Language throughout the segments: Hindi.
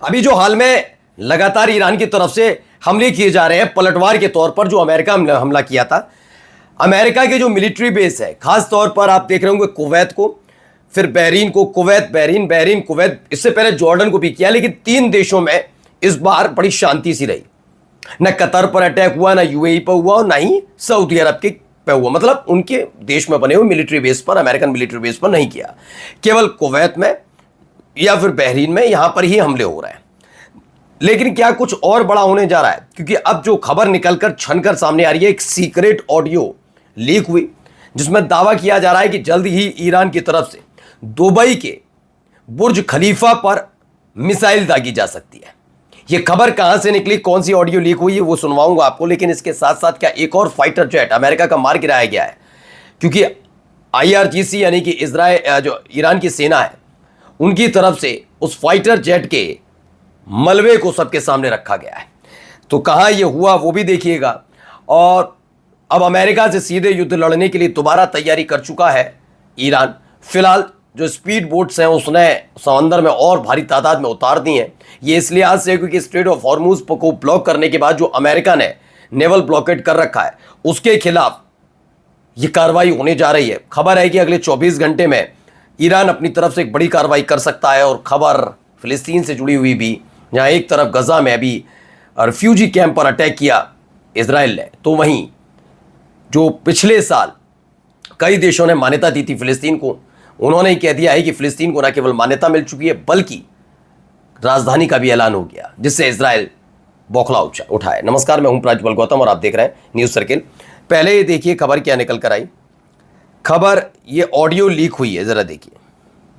अभी जो हाल में लगातार ईरान की तरफ से हमले किए जा रहे हैं पलटवार के तौर पर, जो अमेरिका ने हमला किया था, अमेरिका के जो मिलिट्री बेस है, खास तौर पर आप देख रहे होंगे कुवैत को, फिर बहरीन को, कुवैत बहरीन, बहरीन कुवैत, इससे पहले जॉर्डन को भी किया, लेकिन 3 देशों में इस बार बड़ी शांति सी रही। न कतर पर अटैक हुआ, ना यूएई पर हुआ, और ना ही सऊदी अरब के पे हुआ। मतलब उनके देश में बने हुए मिलिट्री बेस पर, अमेरिकन मिलिट्री बेस पर नहीं किया, केवल कुवैत में या फिर बहरीन में, यहां पर ही हमले हो रहे हैं। लेकिन क्या कुछ और बड़ा होने जा रहा है? क्योंकि अब जो खबर निकलकर छनकर सामने आ रही है, एक सीक्रेट ऑडियो लीक हुई जिसमें दावा किया जा रहा है कि जल्द ही ईरान की तरफ से दुबई के बुर्ज खलीफा पर मिसाइल दागी जा सकती है। यह खबर कहां से निकली, कौन सी ऑडियो लीक हुई है, वो सुनवाऊंगा आपको। लेकिन इसके साथ साथ क्या एक और फाइटर जेट अमेरिका का मार गिराया गया है? क्योंकि आईआरजीसी यानी कि इजराइल, जो ईरान की सेना है, उनकी तरफ से उस फाइटर जेट के मलबे को सबके सामने रखा गया है। तो कहां यह हुआ वो भी देखिएगा। और अब अमेरिका से सीधे युद्ध लड़ने के लिए दोबारा तैयारी कर चुका है ईरान। फिलहाल जो स्पीड बोट्स हैं उसने समंदर में और भारी तादाद में उतार दी हैं। ये इस लिहाज से क्योंकि स्ट्रेट ऑफ हॉर्मुज को ब्लॉक करने के बाद जो अमेरिका ने नेवल ब्लॉकेट कर रखा है, उसके खिलाफ ये कार्रवाई होने जा रही है। खबर है कि अगले 24 घंटे में ईरान अपनी तरफ से एक बड़ी कार्रवाई कर सकता है। और खबर फिलिस्तीन से जुड़ी हुई भी, जहां एक तरफ गजा में अभी रिफ्यूजी कैंप पर अटैक किया इजराइल ने, तो वहीं जो पिछले साल कई देशों ने मान्यता दी थी फिलिस्तीन को, उन्होंने कह दिया है कि फिलिस्तीन को न केवल मान्यता मिल चुकी है बल्कि राजधानी का भी ऐलान हो गया, जिससे इजराइल बौखला उठा है। नमस्कार, मैं हूं प्राज्वल गौतम और आप देख रहे हैं न्यूज सर्किल। पहले ये देखिए खबर क्या निकल कर आई। खबर, ये ऑडियो लीक हुई है, जरा देखिए।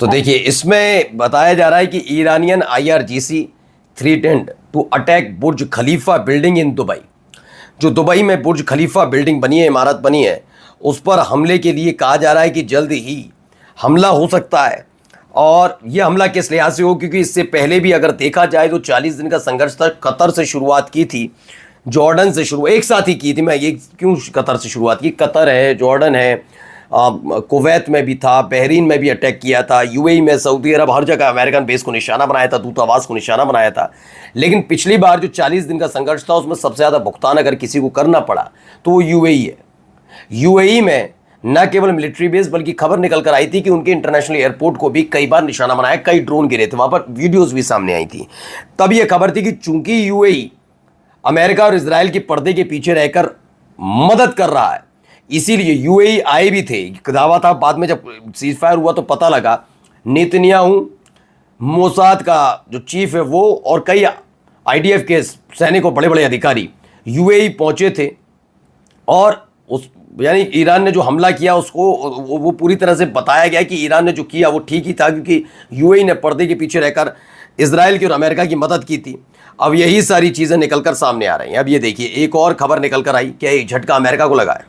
तो देखिए इसमें बताया जा रहा है कि Iranian IRGC threatened to attack Burj Khalifa building in Dubai. जो दुबई में बुर्ज खलीफा बिल्डिंग बनी है, इमारत बनी है, उस पर हमले के लिए कहा जा रहा है कि जल्द ही हमला हो सकता है। और यह हमला किस लिहाज से हो, क्योंकि इससे पहले भी अगर देखा जाए तो 40 दिन का संघर्ष था। कतर से शुरुआत की थी, जॉर्डन से शुरू, एक साथ ही की थी। मैं ये क्यों कतर से शुरुआत की, कतर है, जॉर्डन है, कुवैत में भी था, बहरीन में भी अटैक किया था, यूएई में, सऊदी अरब, हर जगह अमेरिकन बेस को निशाना बनाया था, दूतावास को निशाना बनाया था। लेकिन पिछली बार जो 40 दिन का संघर्ष था, उसमें सबसे ज़्यादा भुगतान अगर किसी को करना पड़ा तो वो यूएई है। यूएई में न केवल मिलिट्री बेस बल्कि खबर निकल कर आई थी कि उनके इंटरनेशनल एयरपोर्ट को भी कई बार निशाना बनाया, कई ड्रोन गिरे थे, वहाँ पर वीडियोज़ भी सामने आई थी। तब यह खबर थी कि चूंकि यूएई अमेरिका और इजराइल के पर्दे के पीछे रहकर मदद कर रहा है, इसीलिए यूएई आए भी थे। दावा था, बाद में जब सीज फायर हुआ तो पता लगा नेतन्याहू, मोसाद का जो चीफ है वो, और कई आईडीएफ के सैनिकों, बड़े बड़े अधिकारी यूएई पहुंचे थे। और उस यानी ईरान ने जो हमला किया उसको वो पूरी तरह से बताया गया कि ईरान ने जो किया वो ठीक ही था, क्योंकि यूएई ने पर्दे के पीछे रहकर इजराइल की और अमेरिका की मदद की थी। अब यही सारी चीज़ें निकलकर सामने आ रही हैं। अब ये देखिए एक और खबर निकल कर आई, क्या एक झटका अमेरिका को लगा है।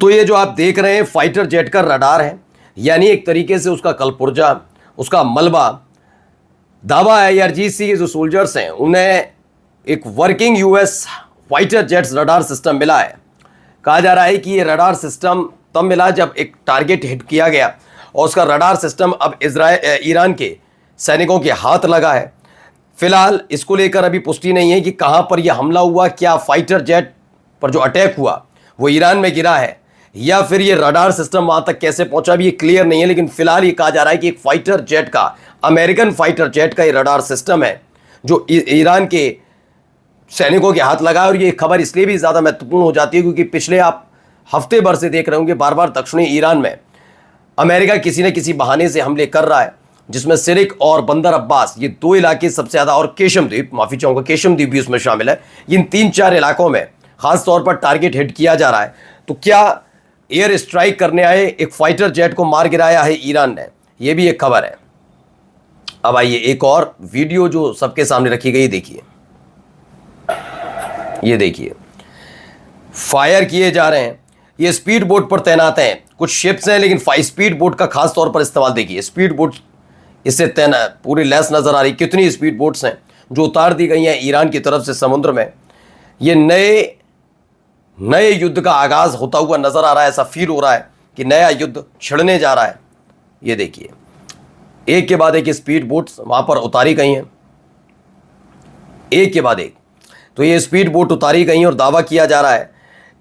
तो ये जो आप देख रहे हैं फाइटर जेट का रडार है, यानी एक तरीके से उसका कलपुर्जा, उसका मलबा। दावा है आईआरजीसी के जो सोल्जर्स हैं उन्हें एक working US fighter jets radar system मिला है। कहा जा रहा है कि ये रडार सिस्टम तब मिला जब एक टारगेट हिट किया गया, और उसका रडार सिस्टम अब ईरान के सैनिकों के हाथ लगा है। फिलहाल इसको लेकर अभी पुष्टि नहीं है कि कहां पर यह हमला हुआ, क्या फाइटर जेट पर जो अटैक हुआ वो ईरान में गिरा है, या फिर ये रडार सिस्टम वहां तक कैसे पहुंचा भी ये क्लियर नहीं है। लेकिन फिलहाल ये कहा जा रहा है कि एक फाइटर जेट का, अमेरिकन फाइटर जेट का ये रडार सिस्टम है जो ईरान के सैनिकों के हाथ लगा है। और ये खबर इसलिए भी ज़्यादा महत्वपूर्ण हो जाती है क्योंकि पिछले आप हफ्ते भर से देख रहे होंगे बार बार दक्षिणी ईरान में अमेरिका किसी न किसी बहाने से हमले कर रहा है, जिसमें सिरिक और बंदर अब्बास, ये 2 इलाके सबसे ज़्यादा, और केशम द्वीप, माफ़ी चाहूँगा, केशम द्वीप भी उसमें शामिल है। इन 3-4 इलाकों में खास तौर पर टारगेट हिट किया जा रहा है। तो क्या एयर स्ट्राइक करने आए एक फाइटर जेट को मार गिराया है ईरान ने, यह भी एक खबर है। अब आइए एक और वीडियो जो सबके सामने रखी गई, देखिए, ये देखिए, फायर किए जा रहे हैं। ये स्पीड बोट पर तैनात हैं, कुछ शिप्स हैं, लेकिन स्पीड बोट का खास तौर पर इस्तेमाल देखिए। स्पीड बोट इससे तैनात पूरी लैस नज़र आ रही। कितनी स्पीड बोट्स हैं जो उतार दी गई हैं ईरान की तरफ से समुद्र में। ये नए युद्ध का आगाज़ होता हुआ नज़र आ रहा है। ऐसा फील हो रहा है कि नया युद्ध छिड़ने जा रहा है। ये देखिए, एक के बाद एक स्पीड बोट्स वहाँ पर उतारी गई हैं, एक के बाद एक। तो ये स्पीड बोट उतारी गई हैं और दावा किया जा रहा है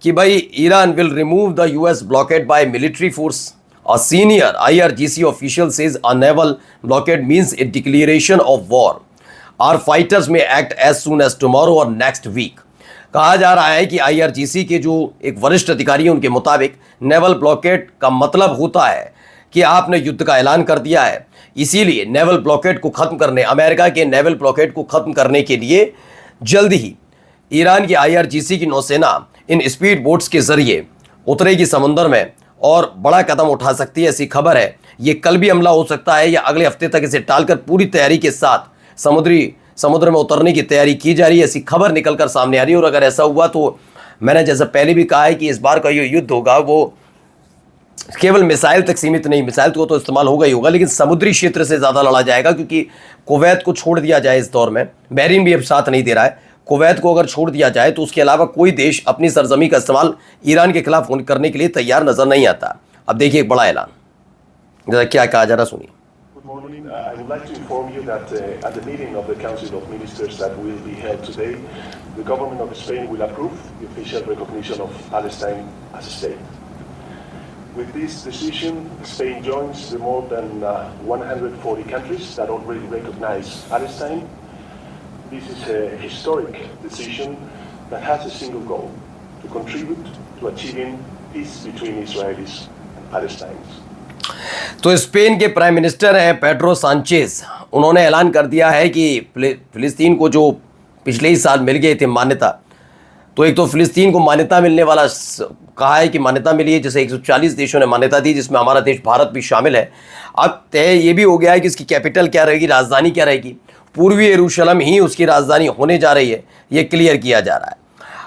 कि भाई Iran will remove the US blockade by military force. A senior IRGC official says a naval blockade means a declaration of war. Our fighters may act as soon as tomorrow or next week. कहा जा रहा है कि IRGC के जो एक वरिष्ठ अधिकारी हैं उनके मुताबिक नेवल ब्लॉकेड का मतलब होता है कि आपने युद्ध का ऐलान कर दिया है। इसीलिए नेवल ब्लॉकेड को ख़त्म करने, अमेरिका के नेवल ब्लॉकेड को ख़त्म करने के लिए जल्द ही ईरान की IRGC की नौसेना इन स्पीड बोट्स के ज़रिए उतरेगी समुद्र में और बड़ा कदम उठा सकती है, ऐसी खबर है। ये कल भी हमला हो सकता है या अगले हफ्ते तक इसे टालकर पूरी तैयारी के साथ समुद्र में उतरने की तैयारी की जा रही है, ऐसी खबर निकलकर सामने आ रही है। और अगर ऐसा हुआ तो मैंने जैसा पहले भी कहा है कि इस बार का ये युद्ध होगा वो केवल मिसाइल तक सीमित नहीं, मिसाइल को तो इस्तेमाल होगा ही होगा, लेकिन समुद्री क्षेत्र से ज़्यादा लड़ा जाएगा। क्योंकि कुवैत को छोड़ दिया जाए इस दौर में, बहरीन भी अब साथ नहीं दे रहा है, कुवैत को अगर छोड़ दिया जाए तो उसके अलावा कोई देश अपनी सरजमी का इस्तेमाल ईरान के खिलाफ करने के लिए तैयार नज़र नहीं आता। अब देखिए एक बड़ा ऐलान, जरा क्या कहा जा रहा, सुनिए। Good morning. I would like to inform you that at the meeting of the Council of Ministers that will be held today, the government of Spain will approve the official recognition of Palestine as a state. With this decision, Spain joins the more than 140 countries that already recognize Palestine. This is a historic decision that has a single goal: to contribute to achieving peace between Israelis and Palestinians. तो स्पेन के प्राइम मिनिस्टर हैं पेड्रो सांचेज, उन्होंने ऐलान कर दिया है कि फ़िलिस्तीन को जो पिछले ही साल मिल गए थे मान्यता, तो एक तो फ़िलिस्तीन को मान्यता मिलने वाला कहा है कि मान्यता मिली है, जैसे 140 देशों ने मान्यता दी, जिसमें हमारा देश भारत भी शामिल है। अब तय ये भी हो गया है कि इसकी कैपिटल क्या रहेगी, राजधानी क्या रहेगी। पूर्वी यरूशलेम ही उसकी राजधानी होने जा रही है, ये क्लियर किया जा रहा है।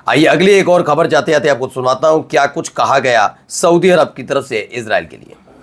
आइए अगली एक और खबर जाते जाते आपको सुनाता हूँ क्या कुछ कहा गया सऊदी अरब की तरफ से इजराइल के लिए।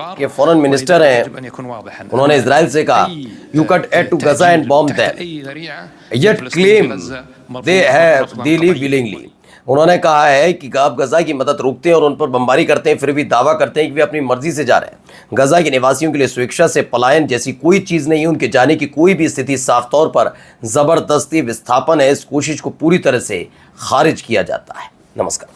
के फॉरेन मिनिस्टर हैं, उन्होंने इजराइल से कहा you cut aid to Gaza and bomb them yet claim they have they live willingly. उन्होंने कहा है कि आप गजा की मदद रोकते हैं और उन पर बमबारी करते हैं, फिर भी दावा करते हैं कि वे अपनी मर्जी से जा रहे हैं। गजा के निवासियों के लिए स्वेच्छा से पलायन जैसी कोई चीज़ नहीं है, उनके जाने की कोई भी स्थिति साफ तौर पर ज़बरदस्ती विस्थापन है। इस कोशिश को पूरी तरह से खारिज किया जाता है। नमस्कार।